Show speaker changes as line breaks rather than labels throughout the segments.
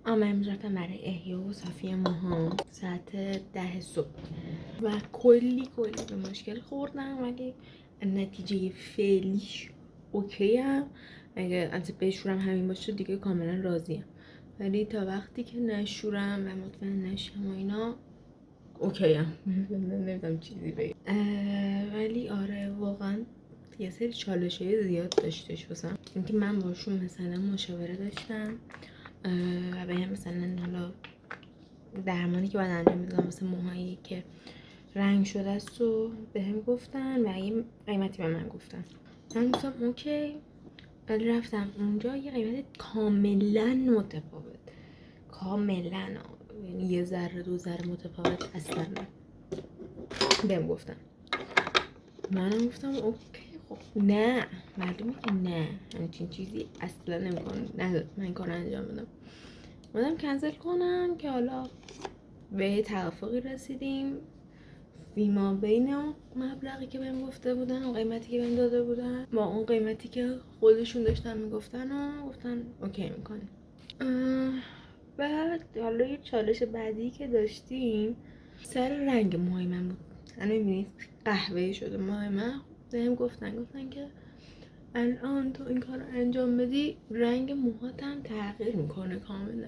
اما امروز رفتم برای احیا و صافی موهام ساعت 10 صبح و کلی به مشکل خوردم، ولی نتیجه فعلیش اوکی هم. اگه از بشورم همین باشه دیگه کاملا راضیم، ولی تا وقتی که نشورم و مطمئن نشم و اینا اوکی هم. نمیدونم چیزی بگم، ولی آره واقعا یه سری چالش‌های زیاد داشتش واسم. اینکه من باشون مثلا مشاوره داشتم و بهم مثلا حالا درمانی که باید انجام بدم واسه موهایی که رنگ شده است و بهم گفتن و یه قیمتی به من گفتن. من گفتم اوکی، ولی رفتم اونجا یه قیمت کاملا متفاوت، کاملا، یعنی یه ذره دو ذره متفاوت اصلا بهم گفتن. منم گفتم اوکی خب نه، معلومه که نه، همچین چیزی اصلا نمیکنم، نداد من این کار انجام بدم. اومدم کنسل کنم که حالا به توافقی رسیدیم فیما بین مبلغی که بهم گفته بودن و قیمتی که بهم داده بودن با اون قیمتی که خودشون داشتن میگفتن و گفتن اوکی میکنیم. بعد حالا یه چالش بعدی که داشتیم سر رنگ موهای من بود. الان میبینید قهوه‌ای شده موهای من. بهم گفتن که الان تو این کار رو انجام بدی رنگ موهات هم تغییر میکنه کاملا،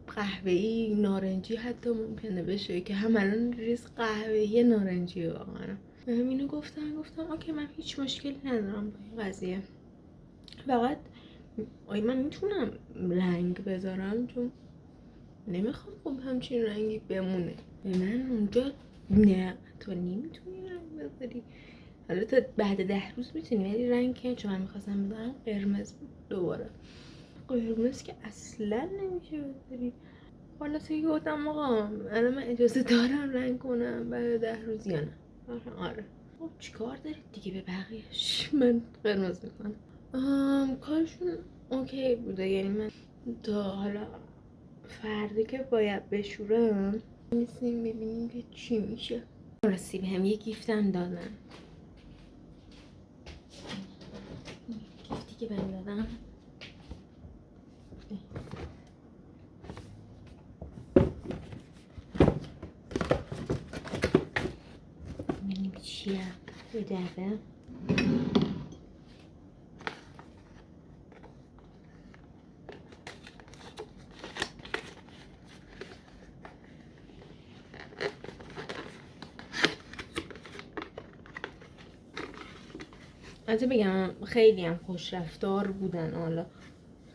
قهوه‌ای نارنجی حتی ممکنه بشه که هم الان ریز قهوه‌ای نارنجی واقعا. اینو گفتم اوکی من هیچ مشکلی ندارم با این قضیه، فقط من میتونم رنگ بذارم چون نمیخوام خب همچین رنگی بمونه. من اونجا نه تو نمیتونی رنگ بذاری، حالا تا بعد 10 روز میتونی، ولی رنگ که چون من میخواستم بذارم قرمز بود، دوباره قرمز که اصلا نمیشه بذاری. حالا سیگه گفتم آقا الان من اجازه دارم رنگ کنم بعد 10 روز یا نه؟ آره خب چیکار دارید دیگه به بقیهش، من قرمز میکنم. کارشون اوکی بوده، یعنی من تا حالا فردا که باید بشورم میسیم ببینیم که چی میشه. راستی به هم یه گیفتم دادن، گیفتی که بهم دادن چیه؟ یه دفعه البته بگم خیلی هم خوش رفتار بودن، حالا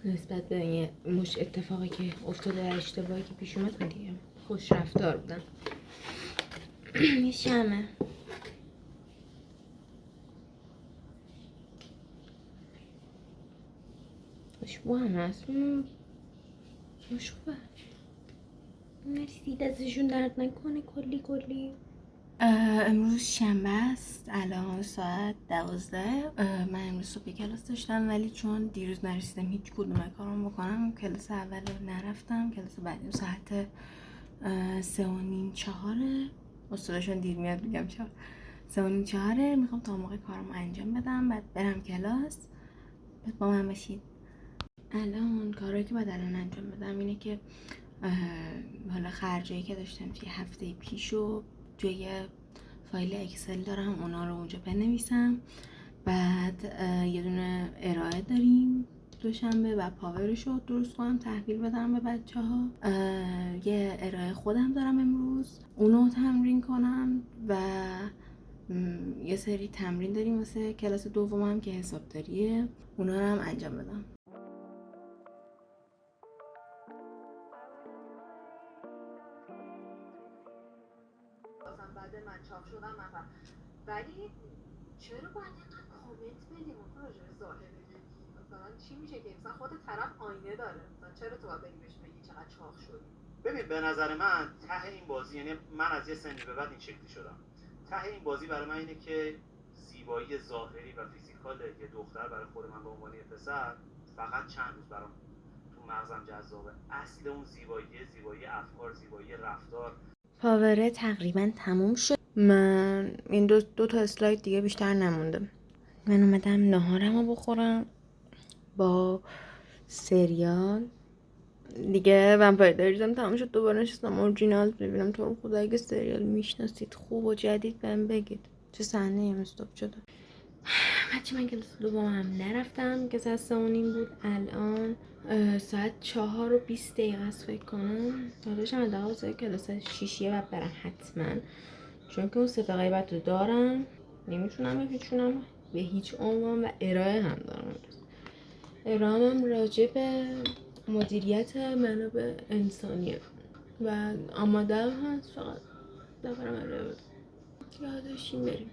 نسبت به این مش اتفاقی که افتاده و اشتباهی که پیش اومد خیلی هم خوش رفتار بودن. یه شمه خوشبو هم هست، خوشبه مرسی دستشون درد نکنه. کلی امروز شنبه است، الان ساعت 12. من امروز صبح کلاس داشتم ولی چون دیروز نرسیدم هیچ کدوم کارم بکنم کلاس اول رو نرفتم. کلاس بعدیم ساعت 3:30 4. استادشون دیر میاد میگم 3:30 4. میخوام تا موقع کارم انجام بدم بعد برم کلاس. بعد با من باشید. الان کارهایی که باید الان انجام بدم اینه که حالا خرجایی که داشتم توی هفته پیشو توی فایل اکسل دارم، اونا رو اونجا بنویسم. بعد یه دونه ارائه داریم دوشنبه و پاورش رو درست کنم تحویل بدم به بچه ها. یه ارائه خودم دارم امروز، اونو تمرین کنم و یه سری تمرین داریم واسه کلاس دومم که حسابداریه، اونا رو هم انجام بدم.
بعد من چاپ شدم من ولی چرا باید اینقدر کامنت بدیم راجع به ظاهر زندگی؟ مثلا چی میشه که مثلا خود طرف آینه داره، مثلا چرا تو باید بری بهش بگی چقدر چاق شدی؟
ببین به نظر من ته این بازی، یعنی من از یه سنی به بعد این شکلی شدم، ته این بازی برای من اینه که زیبایی ظاهری و فیزیکال یه دختر برای خود من به عنوان یه پسر فقط چند روز برام تو مغزم جذابه. اصل اون زیبایی افکار، زیبایی رفتار.
پاوره تقریبا تموم شد. من این دو تا اسلاید دیگه بیشتر نمونده. من اومدم ناهارمو بخورم با سریال دیگه ومپایر دایریزم تمام شد. دوباره نشستم اورجینال ببینم. تو رو خدا اگه سریال میشناسید خوب و جدید بهم بگید. چه صحنه استاپ شده. بچه من کلاس دومم نرفتم که ساعت 3:30 بود. الان ساعت 4:20 است فکر کنم. داداشم حداقل واسه کلاس 6 باید برم حتما، چون که اون سابقه بعد رو دارم، نمیتونم بپیچونم به هیچ عنوان و ارائه هم دارم. ارائه هم راجع به مدیریت منابع انسانیه و آماده هم هست، فقط دارم ارائه بدم. یادشیم بریم.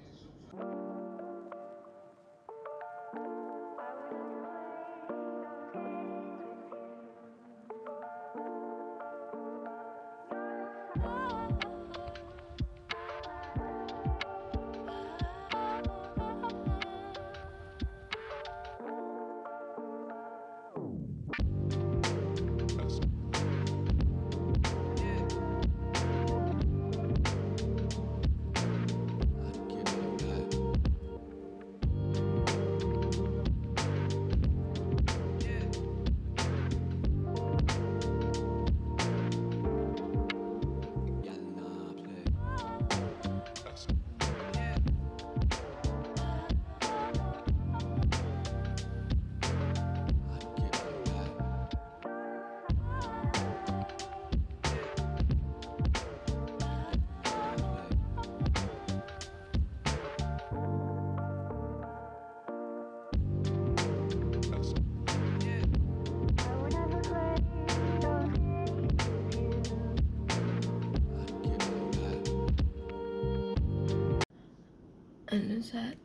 الان ساعت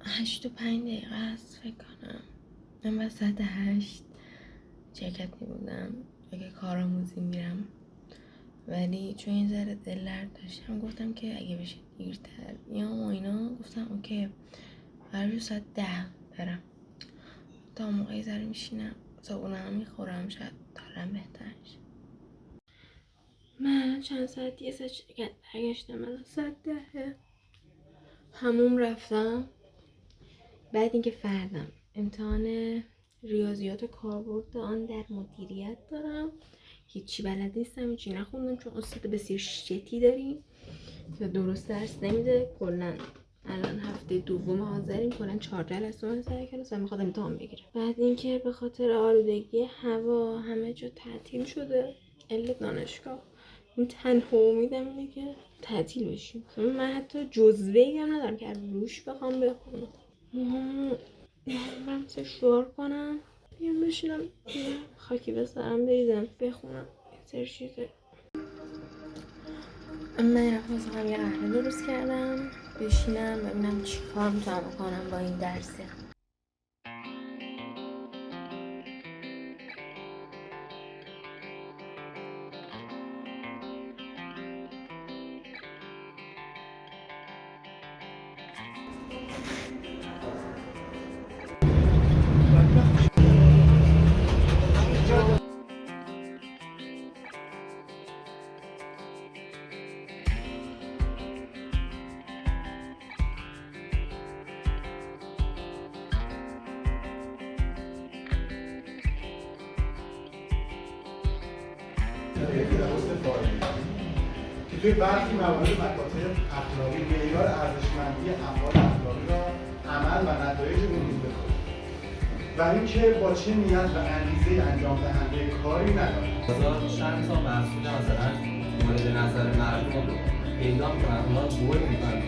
8:05 است فکر کنم. من بعد ساعت 8 شرکت میبودم اگه کارآموزی میرم، ولی چون این ذره دل درد داشتم گفتم که اگه بشه دیرتر بیام و اینا، گفتم اوکی قرار ساعت 10 برم، تا موقعی ذره میشینم صابونه هم میخورم، شاید حالم بهتر شه. من چند ساعت یه ساعت شرکت برگشتم. من ساعت 10 هموم رفتم. بعد اینکه فردم امتحان ریاضیات و کاربرد آن در مدیریت دارم، هیچی بلد نیستم، هیچی نخوندم چون استاد بسیار شتی داریم که درست درس نمیده. کلا الان هفته دوم حاضریم، کلا 4 جلسه من سر کلاس و میخواد امتحان بگیره. بعد اینکه به خاطر آلودگی هوا همه جا تعطیل شده الا دانشگاه، این تنها امیدم اینه که تعطیل بشیم. من حتی جزوه‌ای هم ندارم که روش بخوام بخونم. من شعار کنم بیام بشینم خاکی به سرم بریزم بخونم یه سری چیزه. من رفتم یه قهوه درست کردم بشینم ببینم چی کار میتونم بکنم با این درسه.
که توی برخی موارد مکاتب اخلاقی معیار ارزشمندی افعال اخلاقی را عمل و نتایج اون رو بکنه و اینکه با چه نیت و انگیزه انجام دهنده کاری ندارد.
چند تا مسئول مثلا مورد نظر مردم رو اعلام کنن، اونا رو بول میکنن.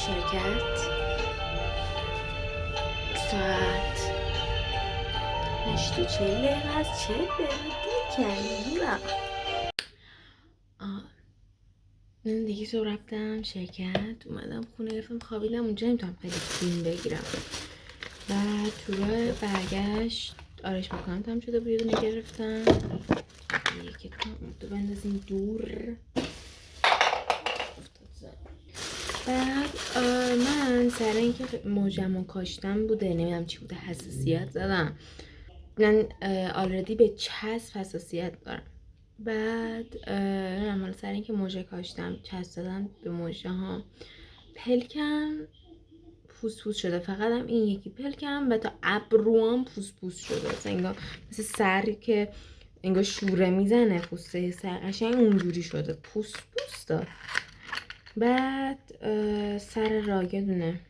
شرکت ساعت 8:40 از 40 دقیقه کردیم. دیگه صبح رفتم شرکت، اومدم خونه گرفتم خوابیدم. اونجا نمیتونم خیلی فیلم بگیرم و تو راه برگشت آرش مکانت هم شده بود، یه دونه گرفتم. یکی تو بندازیم دور. بعد من سر اینکه موجمو کاشتم بوده، نمیدونم چی بوده، حساسیت زدم. من آلردی به چسب حساسیت دارم. بعد نمیدونم سر اینکه موجه کاشتم چسب زدم به موجه ها، پلکم پوس پوس شده. فقط هم این یکی پلکم و تا ابروام پوس پوس شده، انگار مثل سر که انگار شوره میزنه، پوسته سر قشنگ اونجوری شده، پوس پوس داد. بعد سر راه یه دونه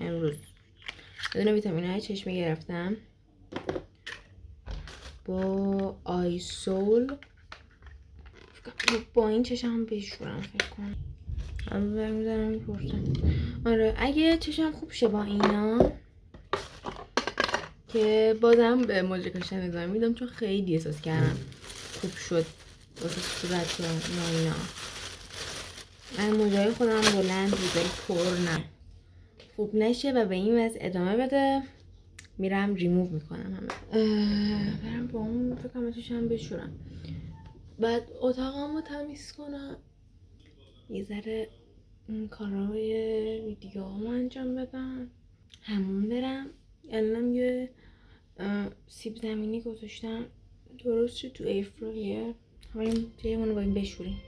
امروز یه دونه ویتامین های چشمه گرفتم با آیسول. با این چشم بشورم فکر کنم. میذارم میپرسم. آره اگه چشم خوب شه با اینا که بازم به موجه کاشتن ادامه میدم، چون خیلی احساس کردم خوب شد واسه صورت و اینا. من موجه خودم بلند بوده پر نه خوب نشه و به این وضع ادامه بده، میرم ریموو میکنم همه. برم با اون فکرم چشم بشورم، بعد اتاقم رو تمیز کنم، یه ذره این کارهای ویدیو هم انجام بدم، همون برم. الانم یه سیب زمینی گذاشتم درست شد تو ایرفرایر، همین جایمون رو با این بشوریم.